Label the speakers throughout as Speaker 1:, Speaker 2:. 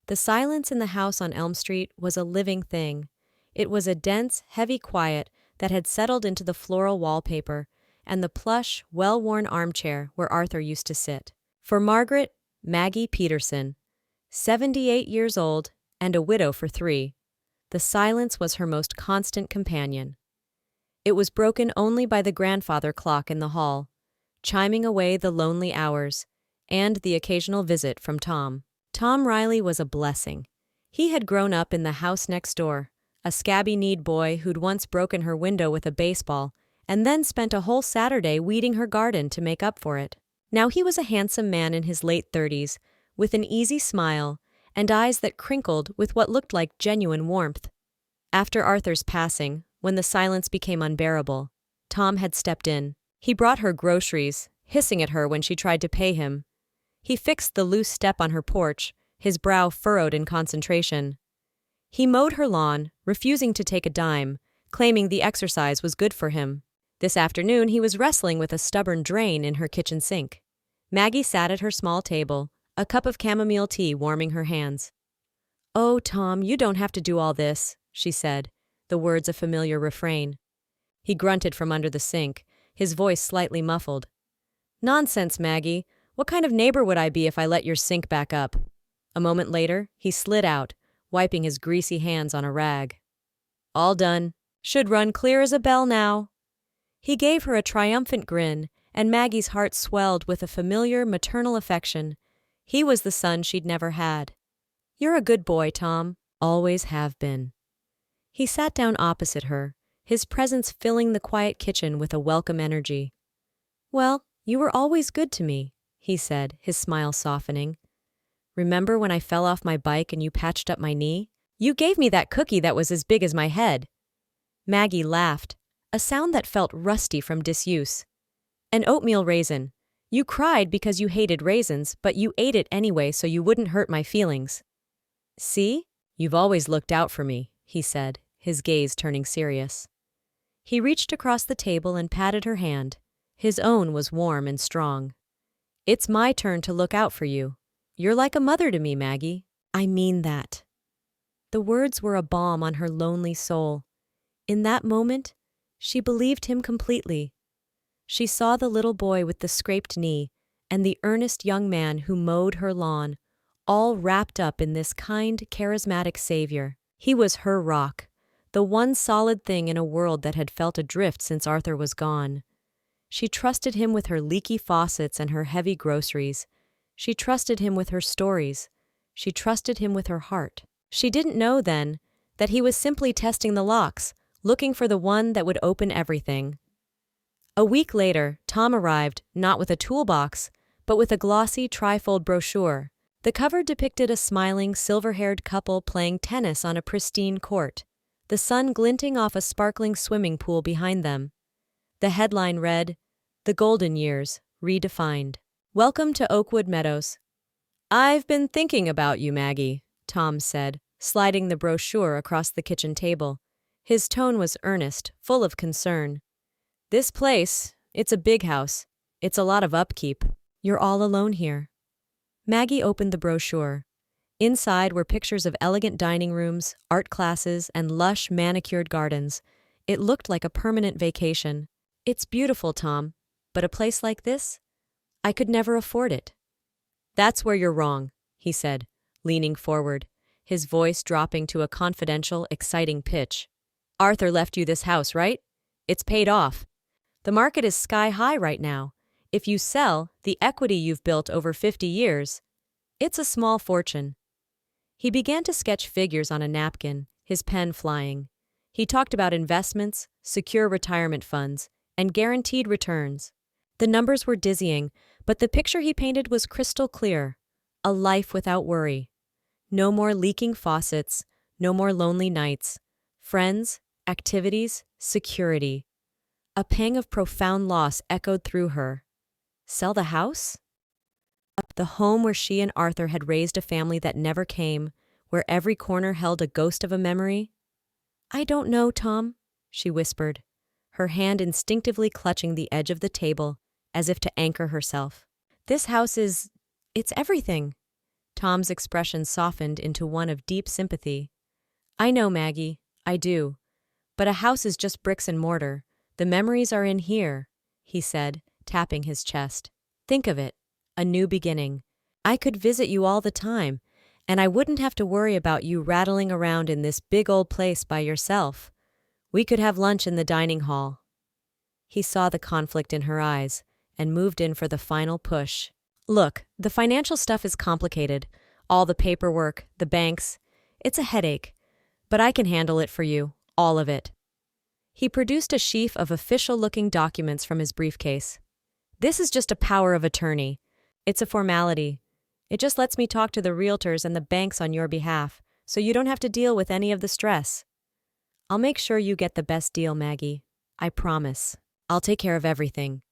Speaker 1: The silence in the house on Elm Street was a living thing. It was a dense, heavy quiet that had settled into the floral wallpaper and the plush, well-worn armchair where Arthur used to sit. For Margaret, Maggie Peterson, 78 years old and a widow for 3, the silence was her most constant companion. It was broken only by the grandfather clock in the hall, chiming away the lonely hours, and the occasional visit from Tom. Tom Riley was a blessing. He had grown up in the house next door, a scabby-kneed boy who'd once broken her window with a baseball and then spent a whole Saturday weeding her garden to make up for it. Now he was a handsome man in his late 30s, with an easy smile and eyes that crinkled with what looked like genuine warmth. After Arthur's passing, when the silence became unbearable, Tom had stepped in. He brought her groceries, hissing at her when she tried to pay him. He fixed the loose step on her porch, his brow furrowed in concentration. He mowed her lawn, refusing to take a dime, claiming the exercise was good for him. This afternoon he was wrestling with a stubborn drain in her kitchen sink. Maggie sat at her small table, a cup of chamomile tea warming her hands. "Oh, Tom, you don't have to do all this," she said, the words a familiar refrain. He grunted from under the sink, his voice slightly muffled. "Nonsense, Maggie. What kind of neighbor would I be if I let your sink back up?" A moment later, he slid out, wiping his greasy hands on a rag. "All done. Should run clear as a bell now." He gave her a triumphant grin, and Maggie's heart swelled with a familiar maternal affection. He was the son she'd never had. "You're a good boy, Tom. Always have been." He sat down opposite her, his presence filling the quiet kitchen with a welcome energy. "Well, you were always good to me," he said, his smile softening. "Remember when I fell off my bike and you patched up my knee? You gave me that cookie that was as big as my head." Maggie laughed, a sound that felt rusty from disuse. "An oatmeal raisin. You cried because you hated raisins, but you ate it anyway so you wouldn't hurt my feelings." "See? You've always looked out for me," he said, his gaze turning serious. He reached across the table and patted her hand. His own was warm and strong. "It's my turn to look out for you. You're like a mother to me, Maggie. I mean that." The words were a balm on her lonely soul. In that moment, she believed him completely. She saw the little boy with the scraped knee and the earnest young man who mowed her lawn, all wrapped up in this kind, charismatic savior. He was her rock, the one solid thing in a world that had felt adrift since Arthur was gone. She trusted him with her leaky faucets and her heavy groceries. She trusted him with her stories. She trusted him with her heart. She didn't know then that he was simply testing the locks, looking for the one that would open everything. A week later, Tom arrived, not with a toolbox, but with a glossy trifold brochure. The cover depicted a smiling, silver-haired couple playing tennis on a pristine court, the sun glinting off a sparkling swimming pool behind them. The headline read, "The Golden Years, Redefined. Welcome to Oakwood Meadows." "I've been thinking about you, Maggie," Tom said, sliding the brochure across the kitchen table. His tone was earnest, full of concern. "This place, it's a big house. It's a lot of upkeep. You're all alone here." Maggie opened the brochure. Inside were pictures of elegant dining rooms, art classes, and lush, manicured gardens. It looked like a permanent vacation. "It's beautiful, Tom, but a place like this? I could never afford it." "That's where you're wrong," he said, leaning forward, his voice dropping to a confidential, exciting pitch. "Arthur left you this house, right? It's paid off. The market is sky high right now. If you sell the equity you've built over 50 years, it's a small fortune." He began to sketch figures on a napkin, his pen flying. He talked about investments, secure retirement funds, and guaranteed returns. The numbers were dizzying, but the picture he painted was crystal clear. A life without worry. No more leaking faucets, no more lonely nights. Friends, activities, security. A pang of profound loss echoed through her. Sell the house? The home where she and Arthur had raised a family that never came, where every corner held a ghost of a memory? "I don't know, Tom," she whispered, her hand instinctively clutching the edge of the table, as if to anchor herself. "This house it's everything." Tom's expression softened into one of deep sympathy. I know, Maggie, I do. But a house is just bricks and mortar. The memories are in here, he said, tapping his chest. Think of it, a new beginning. I could visit you all the time, and I wouldn't have to worry about you rattling around in this big old place by yourself. We could have lunch in the dining hall. He saw the conflict in her eyes and moved in for the final push. Look, the financial stuff is complicated. All the paperwork, the banks. It's a headache. But I can handle it for you, all of it. He produced a sheaf of official-looking documents from his briefcase. This is just a power of attorney. It's a formality. It just lets me talk to the realtors and the banks on your behalf, so you don't have to deal with any of the stress. I'll make sure you get the best deal, Maggie. I promise. I'll take care of everything.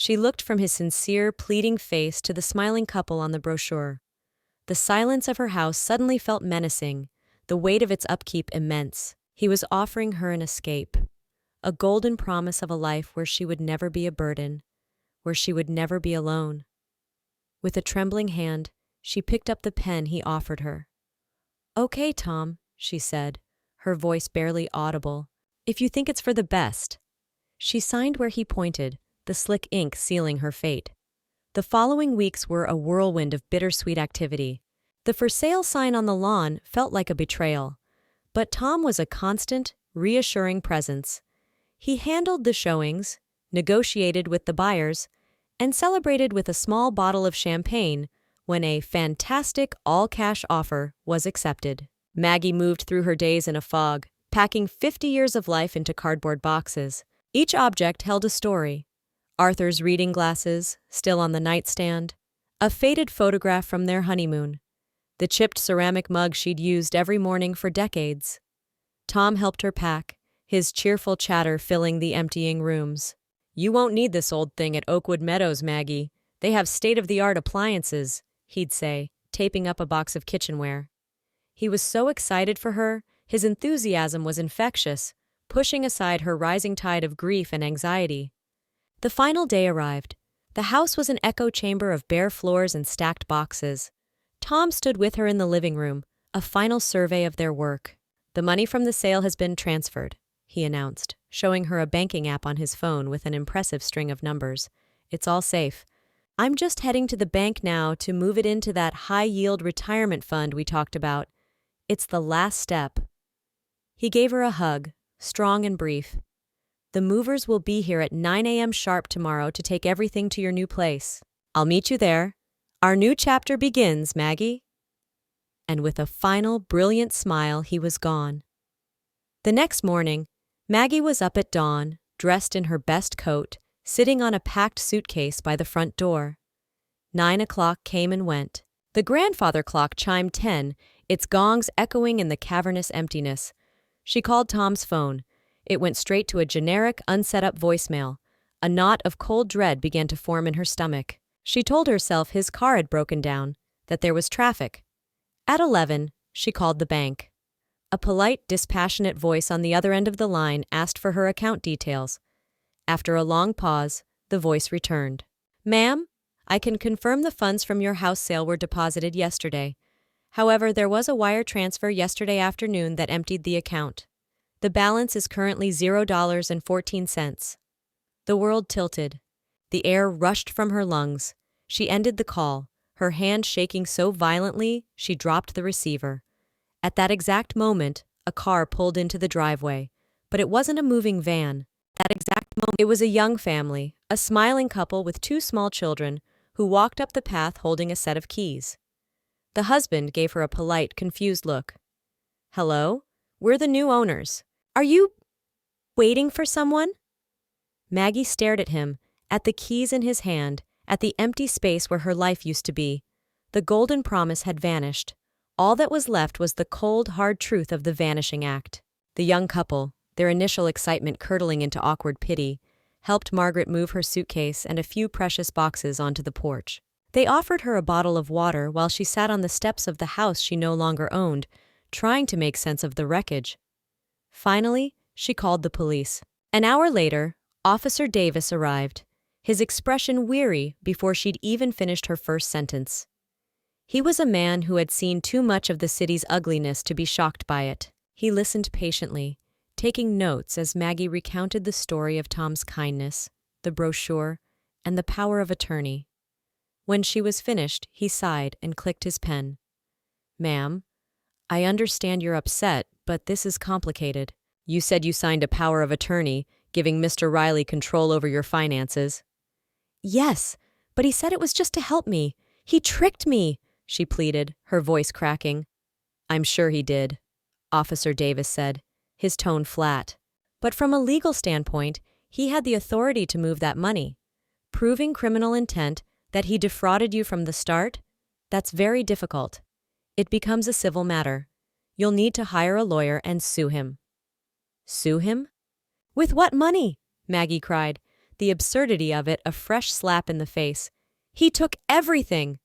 Speaker 1: She looked from his sincere, pleading face to the smiling couple on the brochure. The silence of her house suddenly felt menacing, the weight of its upkeep immense. He was offering her an escape, a golden promise of a life where she would never be a burden, where she would never be alone. With a trembling hand, she picked up the pen he offered her. Okay, Tom, she said, her voice barely audible. If you think it's for the best. She signed where he pointed, the slick ink sealing her fate. The following weeks were a whirlwind of bittersweet activity. The for sale sign on the lawn felt like a betrayal. But Tom was a constant, reassuring presence. He handled the showings, negotiated with the buyers, and celebrated with a small bottle of champagne when a fantastic all-cash offer was accepted. Maggie moved through her days in a fog, packing 50 years of life into cardboard boxes. Each object held a story. Arthur's reading glasses, still on the nightstand, a faded photograph from their honeymoon, the chipped ceramic mug she'd used every morning for decades. Tom helped her pack, his cheerful chatter filling the emptying rooms. You won't need this old thing at Oakwood Meadows, Maggie. They have state-of-the-art appliances, he'd say, taping up a box of kitchenware. He was so excited for her, his enthusiasm was infectious, pushing aside her rising tide of grief and anxiety. The final day arrived. The house was an echo chamber of bare floors and stacked boxes. Tom stood with her in the living room, a final survey of their work. The money from the sale has been transferred, he announced, showing her a banking app on his phone with an impressive string of numbers. It's all safe. I'm just heading to the bank now to move it into that high-yield retirement fund we talked about. It's the last step. He gave her a hug, strong and brief. The movers will be here at 9 a.m. sharp tomorrow to take everything to your new place. I'll meet you there. Our new chapter begins, Maggie. And with a final, brilliant smile, he was gone. The next morning, Maggie was up at dawn, dressed in her best coat, sitting on a packed suitcase by the front door. 9 o'clock came and went. The grandfather clock chimed 10, its gongs echoing in the cavernous emptiness. She called Tom's phone. It went straight to a generic, unset-up voicemail. A knot of cold dread began to form in her stomach. She told herself his car had broken down, that there was traffic. At 11, she called the bank. A polite, dispassionate voice on the other end of the line asked for her account details. After a long pause, the voice returned. Ma'am, I can confirm the funds from your house sale were deposited yesterday. However, there was a wire transfer yesterday afternoon that emptied the account. The balance is currently $0.14. The world tilted. The air rushed from her lungs. She ended the call, her hand shaking so violently she dropped the receiver. At that exact moment, a car pulled into the driveway. But it wasn't a moving van. That exact moment, it was a young family, a smiling couple with 2 small children, who walked up the path holding a set of keys. The husband gave her a polite, confused look. Hello? We're the new owners. Are you waiting for someone? Maggie stared at him, at the keys in his hand, at the empty space where her life used to be. The golden promise had vanished. All that was left was the cold, hard truth of the vanishing act. The young couple, their initial excitement curdling into awkward pity, helped Margaret move her suitcase and a few precious boxes onto the porch. They offered her a bottle of water while she sat on the steps of the house she no longer owned, trying to make sense of the wreckage. Finally, she called the police. An hour later, Officer Davis arrived, his expression weary before she'd even finished her first sentence. He was a man who had seen too much of the city's ugliness to be shocked by it. He listened patiently, taking notes as Maggie recounted the story of Tom's kindness, the brochure, and the power of attorney. When she was finished, he sighed and clicked his pen. "Ma'am, I understand you're upset, but this is complicated. You said you signed a power of attorney, giving Mr. Riley control over your finances." "Yes, but he said it was just to help me. He tricked me," she pleaded, her voice cracking. "I'm sure he did," Officer Davis said, his tone flat. "But from a legal standpoint, he had the authority to move that money. Proving criminal intent, that he defrauded you from the start, that's very difficult. It becomes a civil matter. You'll need to hire a lawyer and sue him." "Sue him? With what money?" Maggie cried, the absurdity of it a fresh slap in the face. "He took everything."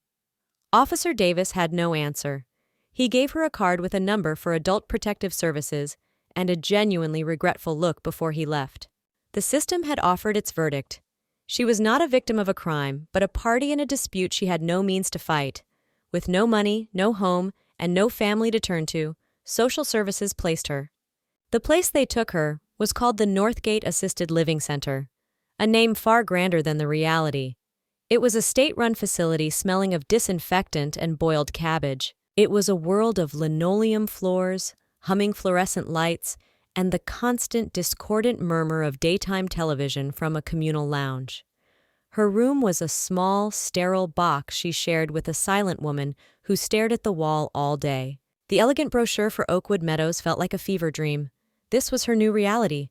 Speaker 1: Officer Davis had no answer. He gave her a card with a number for Adult Protective Services and a genuinely regretful look before he left. The system had offered its verdict. She was not a victim of a crime, but a party in a dispute she had no means to fight. With no money, no home, and no family to turn to, social services placed her. The place they took her was called the Northgate Assisted Living Center, a name far grander than the reality. It was a state-run facility smelling of disinfectant and boiled cabbage. It was a world of linoleum floors, humming fluorescent lights, and the constant discordant murmur of daytime television from a communal lounge. Her room was a small, sterile box she shared with a silent woman who stared at the wall all day. The elegant brochure for Oakwood Meadows felt like a fever dream. This was her new reality.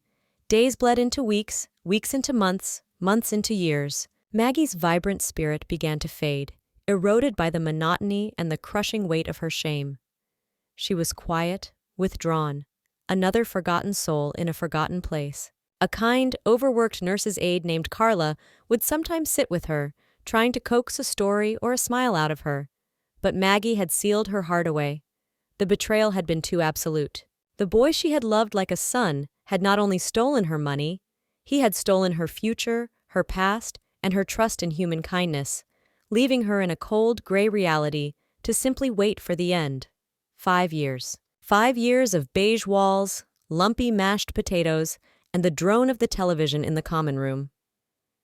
Speaker 1: Days bled into weeks, weeks into months, months into years. Maggie's vibrant spirit began to fade, eroded by the monotony and the crushing weight of her shame. She was quiet, withdrawn, another forgotten soul in a forgotten place. A kind, overworked nurse's aide named Carla would sometimes sit with her, trying to coax a story or a smile out of her. But Maggie had sealed her heart away. The betrayal had been too absolute. The boy she had loved like a son had not only stolen her money, he had stolen her future, her past, and her trust in human kindness, leaving her in a cold, gray reality to simply wait for the end. 5 years. 5 years of beige walls, lumpy mashed potatoes, and the drone of the television in the common room.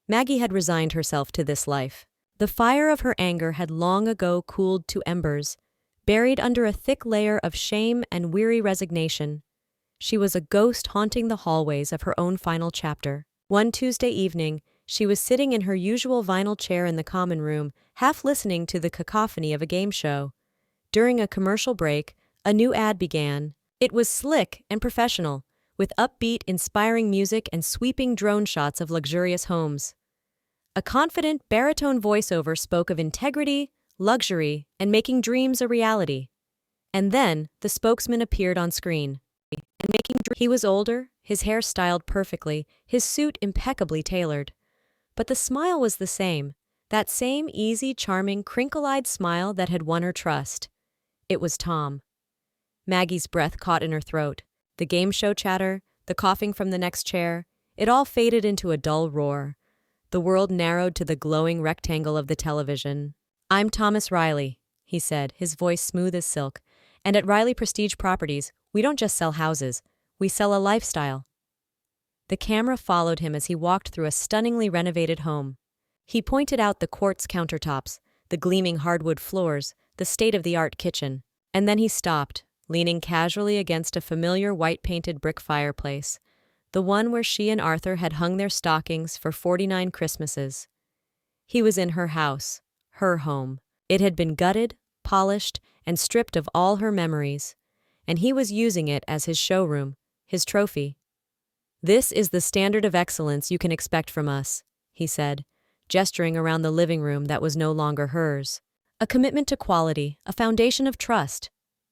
Speaker 1: Maggie had resigned herself to this life. The fire of her anger had long ago cooled to embers, buried under a thick layer of shame and weary resignation. She was a ghost haunting the hallways of her own final chapter. One Tuesday evening, she was sitting in her usual vinyl chair in the common room, half listening to the cacophony of a game show. During a commercial break, a new ad began. It was slick and professional, with upbeat, inspiring music and sweeping drone shots of luxurious homes. A confident baritone voiceover spoke of integrity, luxury, and making dreams a reality. And then the spokesman appeared on screen. He was older, his hair styled perfectly, his suit impeccably tailored. But the smile was the same, that same easy, charming, crinkle-eyed smile that had won her trust. It was Tom. Maggie's breath caught in her throat. The game show chatter, the coughing from the next chair, it all faded into a dull roar. The world narrowed to the glowing rectangle of the television. "I'm Thomas Riley," he said, his voice smooth as silk. "And at Riley Prestige Properties, we don't just sell houses, we sell a lifestyle." The camera followed him as he walked through a stunningly renovated home. He pointed out the quartz countertops, the gleaming hardwood floors, the state-of-the-art kitchen. And then he stopped, leaning casually against a familiar white-painted brick fireplace, the one where she and Arthur had hung their stockings for 49 Christmases. He was in her house, her home. It had been gutted, polished, and stripped of all her memories, and he was using it as his showroom, his trophy. "This is the standard of excellence you can expect from us," he said, gesturing around the living room that was no longer hers. "A commitment to quality, a foundation of trust."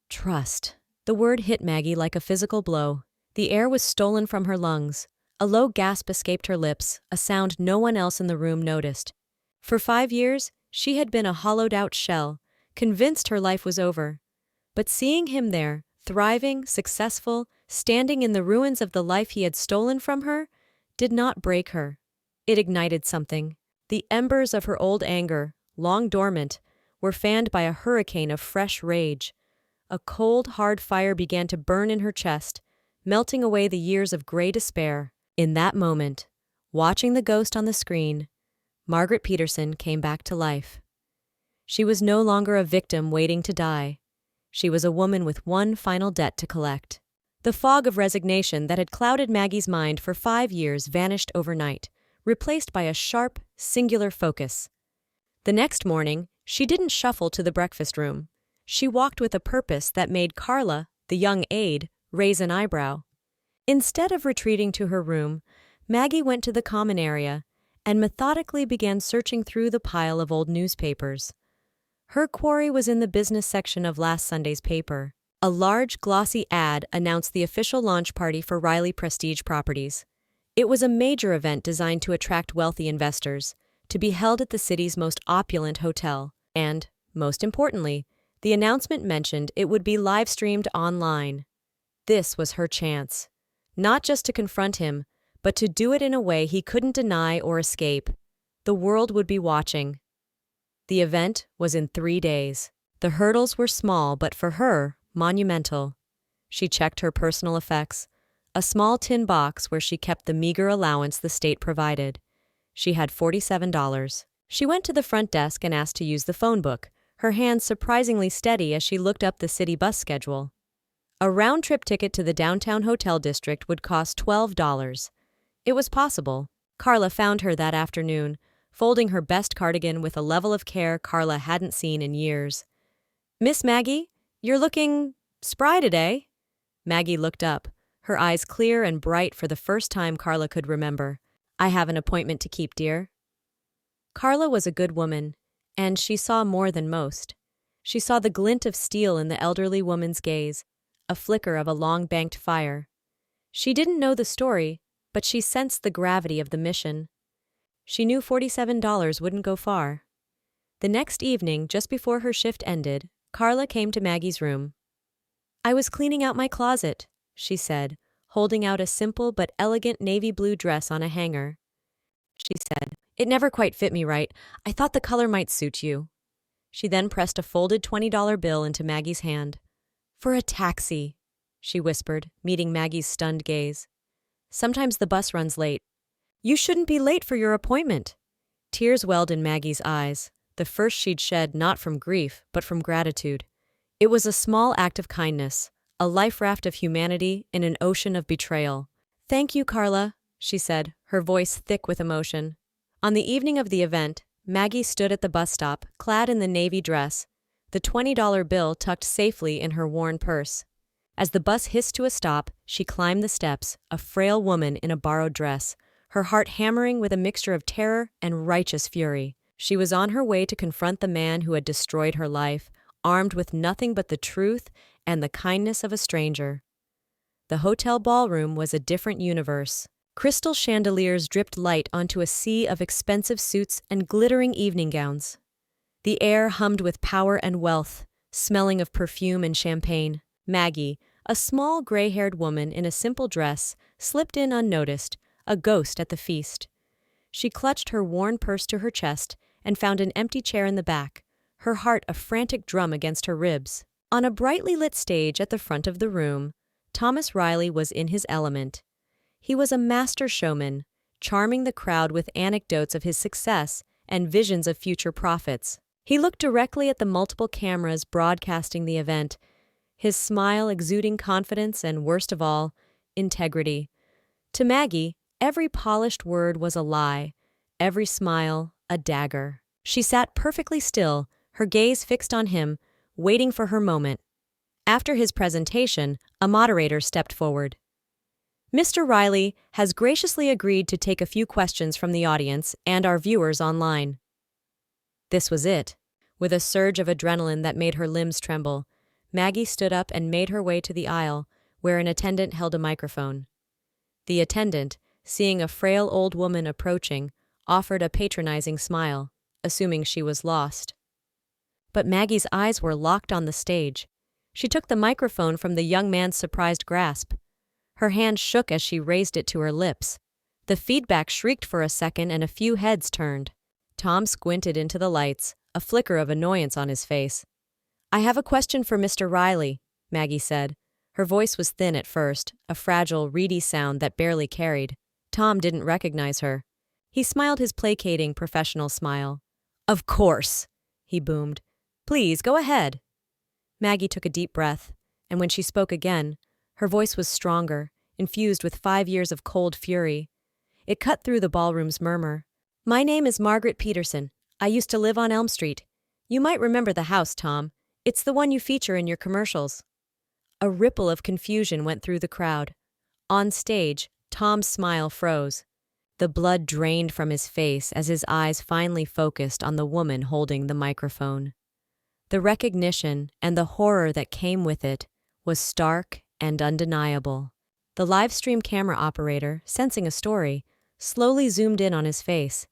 Speaker 1: Trust. The word hit Maggie like a physical blow. The air was stolen from her lungs. A low gasp escaped her lips, a sound no one else in the room noticed. For 5 years, she had been a hollowed-out shell, convinced her life was over. But seeing him there, thriving, successful, standing in the ruins of the life he had stolen from her, did not break her. It ignited something. The embers of her old anger, long dormant, were fanned by a hurricane of fresh rage. A cold, hard fire began to burn in her chest, melting away the years of gray despair. In that moment, watching the ghost on the screen, Margaret Peterson came back to life. She was no longer a victim waiting to die. She was a woman with one final debt to collect. The fog of resignation that had clouded Maggie's mind for 5 years vanished overnight, replaced by a sharp, singular focus. The next morning, she didn't shuffle to the breakfast room. She walked with a purpose that made Carla, the young aide, raise an eyebrow. Instead of retreating to her room, Maggie went to the common area and methodically began searching through the pile of old newspapers. Her quarry was in the business section of last Sunday's paper. A large, glossy ad announced the official launch party for Riley Prestige Properties. It was a major event designed to attract wealthy investors, to be held at the city's most opulent hotel, and, most importantly, the announcement mentioned it would be live-streamed online. This was her chance. Not just to confront him, but to do it in a way he couldn't deny or escape. The world would be watching. The event was in 3 days. The hurdles were small, but for her, monumental. She checked her personal effects, a small tin box where she kept the meager allowance the state provided. She had $47. She went to the front desk and asked to use the phone book, her hands surprisingly steady as she looked up the city bus schedule. A round-trip ticket to the downtown hotel district would cost $12. It was possible. Carla found her that afternoon, folding her best cardigan with a level of care Carla hadn't seen in years. "Miss Maggie, you're looking spry today." Maggie looked up, her eyes clear and bright for the first time Carla could remember. "I have an appointment to keep, dear." Carla was a good woman, and she saw more than most. She saw the glint of steel in the elderly woman's gaze, a flicker of a long-banked fire. She didn't know the story, but she sensed the gravity of the mission. She knew $47 wouldn't go far. The next evening, just before her shift ended, Carla came to Maggie's room. "I was cleaning out my closet," she said, holding out a simple but elegant navy blue dress on a hanger. She said, "It never quite fit me right. I thought the color might suit you." She then pressed a folded $20 bill into Maggie's hand. "For a taxi," she whispered, meeting Maggie's stunned gaze. "Sometimes the bus runs late." "You shouldn't be late for your appointment." Tears welled in Maggie's eyes, the first she'd shed not from grief, but from gratitude. It was a small act of kindness, a life raft of humanity in an ocean of betrayal. "Thank you, Carla," she said, her voice thick with emotion. On the evening of the event, Maggie stood at the bus stop, clad in the navy dress, the $20 bill tucked safely in her worn purse. As the bus hissed to a stop, she climbed the steps, a frail woman in a borrowed dress, her heart hammering with a mixture of terror and righteous fury. She was on her way to confront the man who had destroyed her life, armed with nothing but the truth and the kindness of a stranger. The hotel ballroom was a different universe. Crystal chandeliers dripped light onto a sea of expensive suits and glittering evening gowns. The air hummed with power and wealth, smelling of perfume and champagne. Maggie, a small gray-haired woman in a simple dress, slipped in unnoticed, a ghost at the feast. She clutched her worn purse to her chest and found an empty chair in the back, her heart a frantic drum against her ribs. On a brightly lit stage at the front of the room, Thomas Riley was in his element. He was a master showman, charming the crowd with anecdotes of his success and visions of future profits. He looked directly at the multiple cameras broadcasting the event, his smile exuding confidence and, worst of all, integrity. To Maggie, every polished word was a lie, every smile a dagger. She sat perfectly still, her gaze fixed on him, waiting for her moment. After his presentation, a moderator stepped forward. "Mr. Riley has graciously agreed to take a few questions from the audience and our viewers online." This was it. With a surge of adrenaline that made her limbs tremble, Maggie stood up and made her way to the aisle, where an attendant held a microphone. The attendant, seeing a frail old woman approaching, offered a patronizing smile, assuming she was lost. But Maggie's eyes were locked on the stage. She took the microphone from the young man's surprised grasp. Her hand shook as she raised it to her lips. The feedback shrieked for a second and a few heads turned. Tom squinted into the lights, a flicker of annoyance on his face. "I have a question for Mr. Riley," Maggie said. Her voice was thin at first, a fragile, reedy sound that barely carried. Tom didn't recognize her. He smiled his placating, professional smile. "Of course," he boomed. "Please, go ahead." Maggie took a deep breath, and when she spoke again, her voice was stronger, infused with 5 years of cold fury. It cut through the ballroom's murmur. "My name is Margaret Peterson. I used to live on Elm Street. You might remember the house, Tom. It's the one you feature in your commercials." A ripple of confusion went through the crowd. On stage, Tom's smile froze. The blood drained from his face as his eyes finally focused on the woman holding the microphone. The recognition and the horror that came with it was stark and undeniable. The live stream camera operator, sensing a story, slowly zoomed in on his face.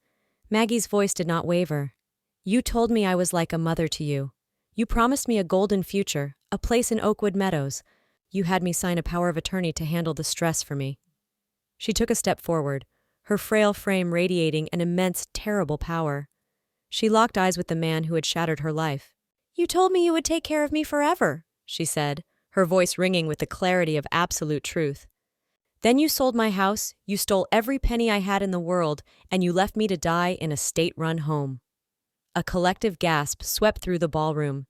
Speaker 1: Maggie's voice did not waver. "You told me I was like a mother to you. You promised me a golden future, a place in Oakwood Meadows. You had me sign a power of attorney to handle the stress for me." She took a step forward, her frail frame radiating an immense, terrible power. She locked eyes with the man who had shattered her life. "You told me you would take care of me forever," she said, her voice ringing with the clarity of absolute truth. "Then you sold my house, you stole every penny I had in the world, and you left me to die in a state-run home." A collective gasp swept through the ballroom.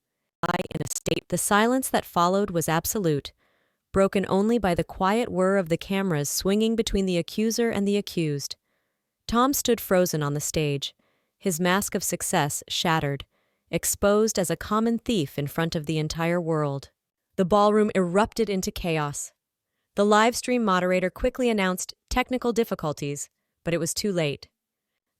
Speaker 1: The silence that followed was absolute, broken only by the quiet whir of the cameras swinging between the accuser and the accused. Tom stood frozen on the stage, his mask of success shattered, exposed as a common thief in front of the entire world. The ballroom erupted into chaos. The live stream moderator quickly announced technical difficulties, but it was too late.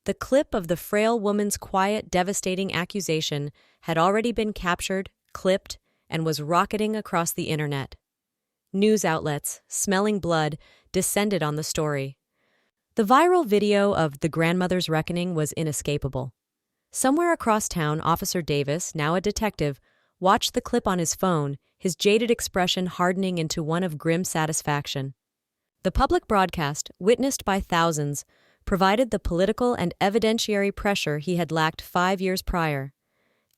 Speaker 1: The clip of the frail woman's quiet, devastating accusation had already been captured, clipped, and was rocketing across the internet. News outlets, smelling blood, descended on the story. The viral video of the grandmother's reckoning was inescapable. Somewhere across town, Officer Davis, now a detective, watched the clip on his phone, his jaded expression hardening into one of grim satisfaction. The public broadcast, witnessed by thousands, provided the political and evidentiary pressure he had lacked 5 years prior.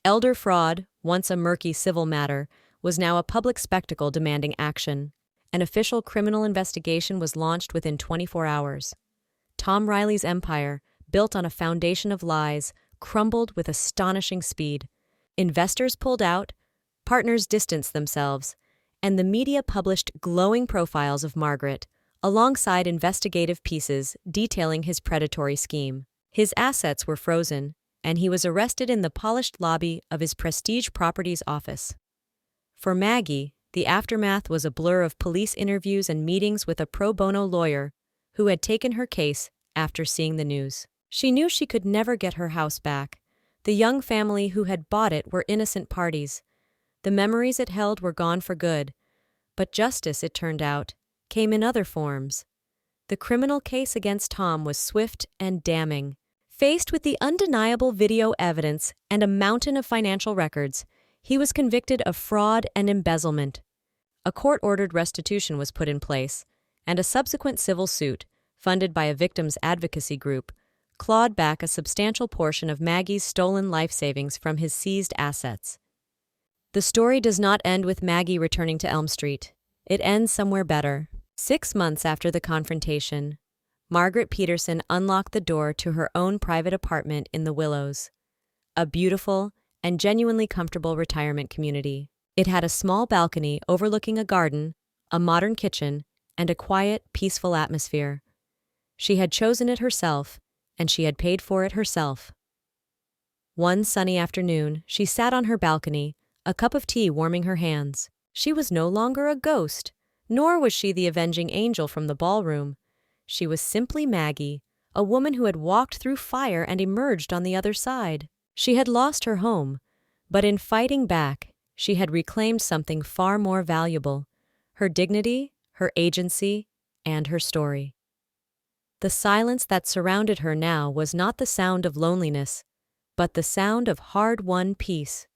Speaker 1: Elder fraud, once a murky civil matter, was now a public spectacle demanding action. An official criminal investigation was launched within 24 hours. Tom Riley's empire, built on a foundation of lies, crumbled with astonishing speed. Investors pulled out, partners distanced themselves, and the media published glowing profiles of Margaret, alongside investigative pieces detailing his predatory scheme. His assets were frozen, and he was arrested in the polished lobby of his Prestige Properties office. For Maggie, the aftermath was a blur of police interviews and meetings with a pro bono lawyer who had taken her case after seeing the news. She knew she could never get her house back. The young family who had bought it were innocent parties. The memories it held were gone for good. But justice, it turned out, came in other forms. The criminal case against Tom was swift and damning. Faced with the undeniable video evidence and a mountain of financial records, he was convicted of fraud and embezzlement. A court-ordered restitution was put in place, and a subsequent civil suit, funded by a victims' advocacy group, clawed back a substantial portion of Maggie's stolen life savings from his seized assets. The story does not end with Maggie returning to Elm Street. It ends somewhere better. 6 months after the confrontation, Margaret Peterson unlocked the door to her own private apartment in the Willows, a beautiful and genuinely comfortable retirement community. It had a small balcony overlooking a garden, a modern kitchen, and a quiet, peaceful atmosphere. She had chosen it herself, and she had paid for it herself. One sunny afternoon, she sat on her balcony, a cup of tea warming her hands. She was no longer a ghost, nor was she the avenging angel from the ballroom. She was simply Maggie, a woman who had walked through fire and emerged on the other side. She had lost her home, but in fighting back, she had reclaimed something far more valuable: her dignity, her agency, and her story. The silence that surrounded her now was not the sound of loneliness, but the sound of hard-won peace.